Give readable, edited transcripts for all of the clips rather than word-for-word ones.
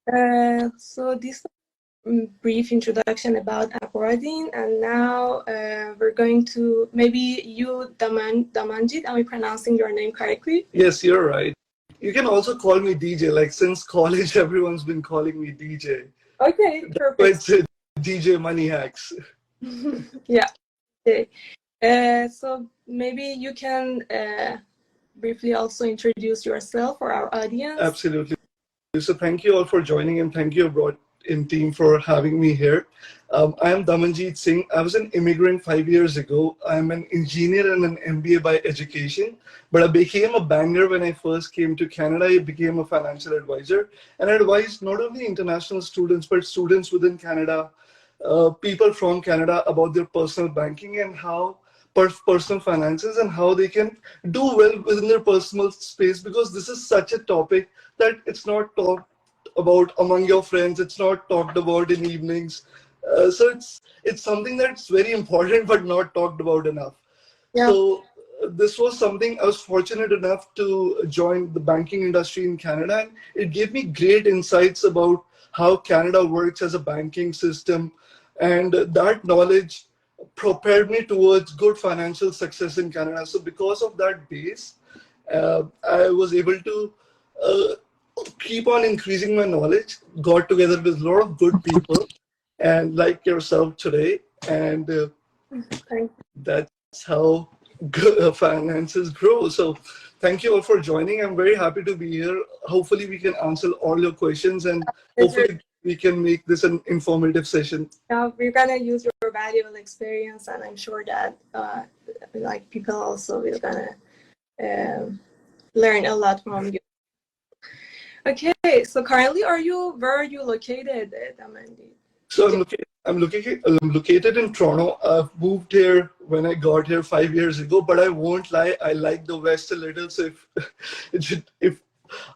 So this brief introduction about ابرادین, and now we're going to, maybe you, Damanjit, am I pronouncing your name correctly? Yes, you're right. You can also call me DJ. Like since college, everyone's been calling me DJ. Okay, perfect. It's DJ Money Hacks. Yeah. Okay. So maybe you can briefly also introduce yourself for our audience. Absolutely. So thank you all for joining, and thank you Ebrod team for having me here. I am Damanjit Singh. I was an immigrant 5 years ago. I'm an engineer and an MBA by education, but I became a banker when I first came to Canada. I became a financial advisor, and I advised not only international students, but students within Canada, people from Canada, about their personal banking and how personal finances and how they can do well within their personal space, because this is such a topic that it's not talked about among your friends, it's not talked about in evenings. So it's something that's very important but not talked about enough. Yeah. So this was something I was fortunate enough to join the banking industry in Canada, and it gave me great insights about how Canada works as a banking system, and that knowledge prepared me towards good financial success in Canada. So because of that base, I was able to keep on increasing my knowledge, got together with a lot of good people, and like yourself today, and that's how finances grow. So thank you all for joining. I'm very happy to be here. Hopefully we can answer all your questions, and hopefully we can make this an informative session. Yeah, we're gonna use your valuable experience, and I'm sure that like people also will gonna learn a lot from you. Okay, so currently, where are you located, Damandi? So I'm located in Toronto. I've moved here when I got here 5 years ago, but I won't lie, I like the West a little. So if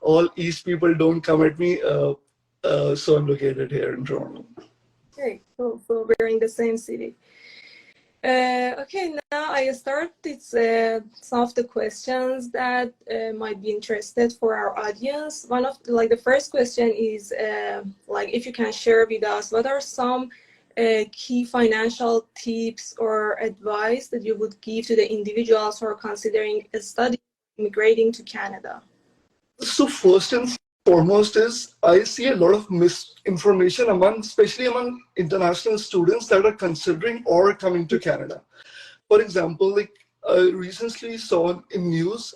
all East people don't come at me, so I'm located here in Toronto. Okay, cool. So we're in the same city. Okay, now I start some of the questions that might be interested for our audience. One of the first question is if you can share with us what are some key financial tips or advice that you would give to the individuals who are considering studying, immigrating to Canada? So first and foremost is I see a lot of misinformation especially among international students that are considering or coming to Canada. For example, I recently saw in news,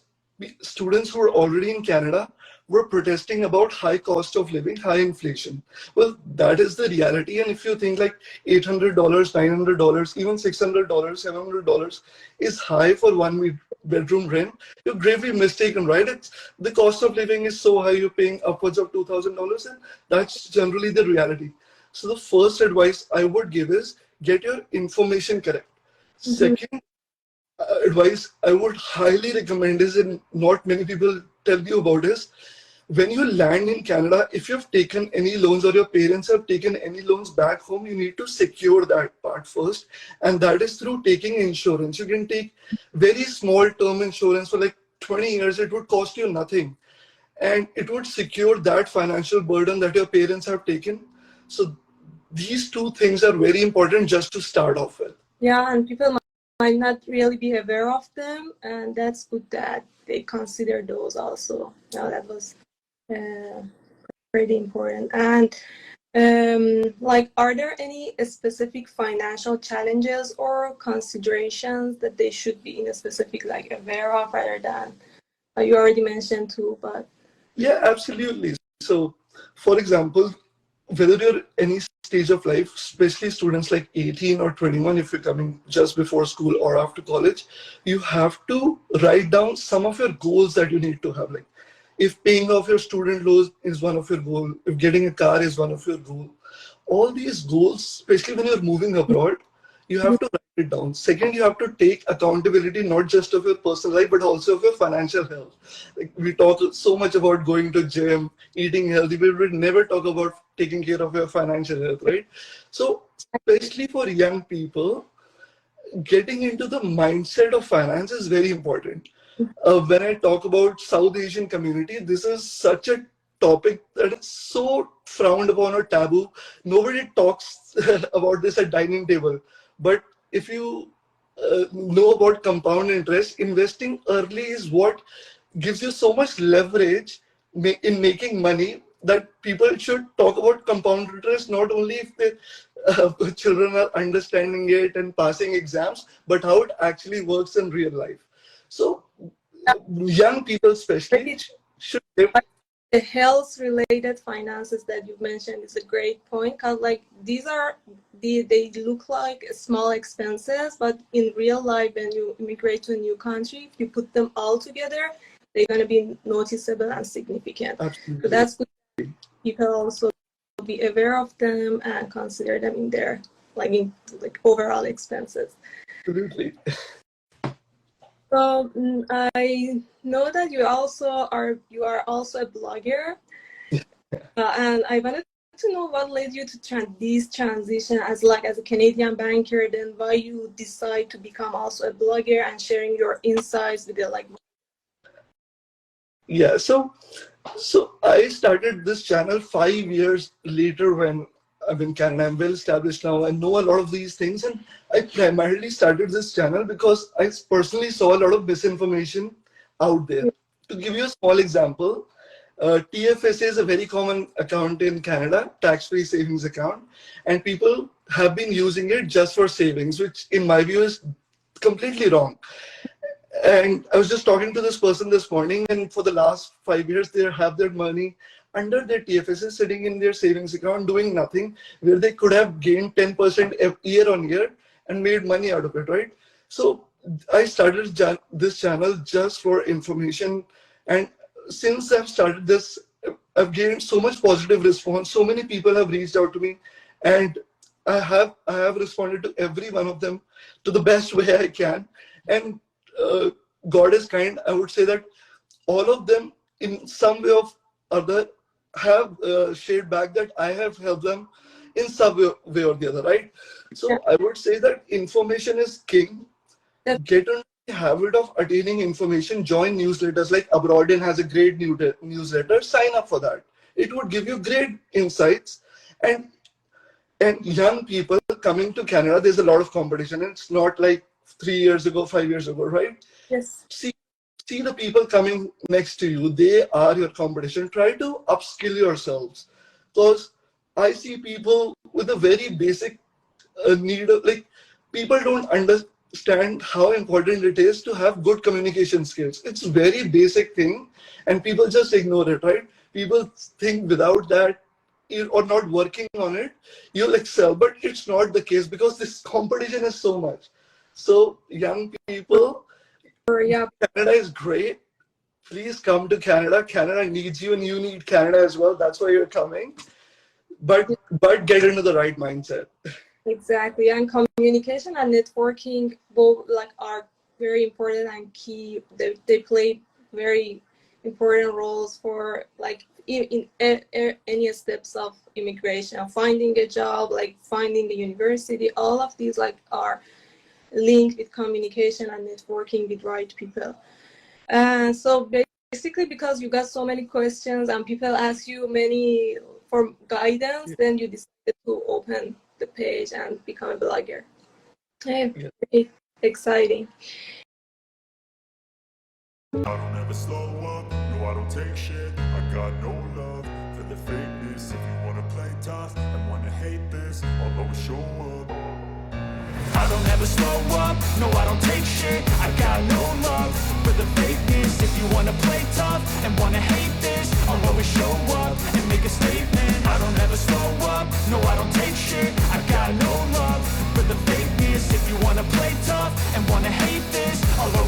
students who are already in Canada were protesting about high cost of living, high inflation. Well, that is the reality. And if you think like $800, $900, even $600, $700 is high for one bedroom rent, you're gravely mistaken, right? The cost of living is so high, you're paying upwards of $2,000, and that's generally the reality. So the first advice I would give is get your information correct. Mm-hmm. Second advice I would highly recommend is, and not many people tell you about, is when you land in Canada, if you've taken any loans or your parents have taken any loans back home, you need to secure that part first. And that is through taking insurance. You can take very small term insurance for like 20 years. It would cost you nothing. And it would secure that financial burden that your parents have taken. So these two things are very important just to start off with. Yeah, and people might not really be aware of them. And that's good that they consider those also. Now that was pretty important. And are there any specific financial challenges or considerations that they should be in a specific aware of, rather than you already mentioned too? But yeah, absolutely. So for example, whether you're any stage of life, especially students like 18 or 21, if you're coming just before school or after college, you have to write down some of your goals that you need to have. Like if paying off your student loans is one of your goals, if getting a car is one of your goals, all these goals, especially when you're moving abroad, you have to write it down. Second, you have to take accountability, not just of your personal life, but also of your financial health. Like we talk so much about going to gym, eating healthy, but we never talk about taking care of your financial health, right? So especially for young people, getting into the mindset of finance is very important. When I talk about South Asian community, this is such a topic that is so frowned upon or taboo. Nobody talks about this at dining table. But if you know about compound interest, investing early is what gives you so much leverage in making money that people should talk about compound interest not only if the children are understanding it and passing exams, but how it actually works in real life. So young people especially should live. The health related finances that you mentioned is a great point, because like these are they look like small expenses, but in real life when you immigrate to a new country, if you put them all together, they're going to be noticeable and significant. Absolutely. So that's good. People also be aware of them and consider them in their like overall expenses. Absolutely. So I know that you are also a blogger, and I wanted to know what led you to this transition as a Canadian banker, then why you decide to become also a blogger and sharing your insights with the Yeah, so I started this channel 5 years later when I'm in Canada. I'm well established now. I know a lot of these things, and I primarily started this channel because I personally saw a lot of misinformation out there. To give you a small example, TFSA is a very common account in Canada, tax-free savings account, and people have been using it just for savings, which in my view is completely wrong. And I was just talking to this person this morning, and for the last 5 years, they have their money under their TFSA sitting in their savings account doing nothing, where they could have gained 10% year on year and made money out of it, right? So I started this channel just for information. And since I've started this, I've gained so much positive response. So many people have reached out to me, and I have responded to every one of them to the best way I can. And God is kind. I would say that all of them in some way or other have shared back that I have helped them in some way or the other, right? So I would say that information is king. Get on the habit of attaining information. Join newsletters like ابرادین has a great newsletter. Sign up for that. It would give you great insights. And young people coming to Canada, there's a lot of competition. It's not like 3 years ago, 5 years ago, right? Yes. See the people coming next to you. They are your competition. Try to upskill yourselves, because I see people with a very basic need of, like, people don't understand how important it is to have good communication skills. It's a very basic thing, and people just ignore it, right? People think without that or not working on it, you'll excel, but it's not the case because this competition is so much. So young people, Canada is great. Please come to Canada. Canada needs you, and you need Canada as well. That's why you're coming. But get into the right mindset. Exactly, and communication and networking both are very important and key. They play very important roles for in any steps of immigration, finding a job, finding a university. All of these are linked with communication and networking with right people. So basically, because you got so many questions and people ask you many for guidance, then you decided to open the page and become a blogger. Very exciting. I don't ever slow up, no I don't take shit. I got no love for the fakeness. If you wanna play tough and wanna hate this, I'll always show up. I don't ever slow up, no I don't take shit. I got no love for the fakeness. If you wanna play tough and wanna hate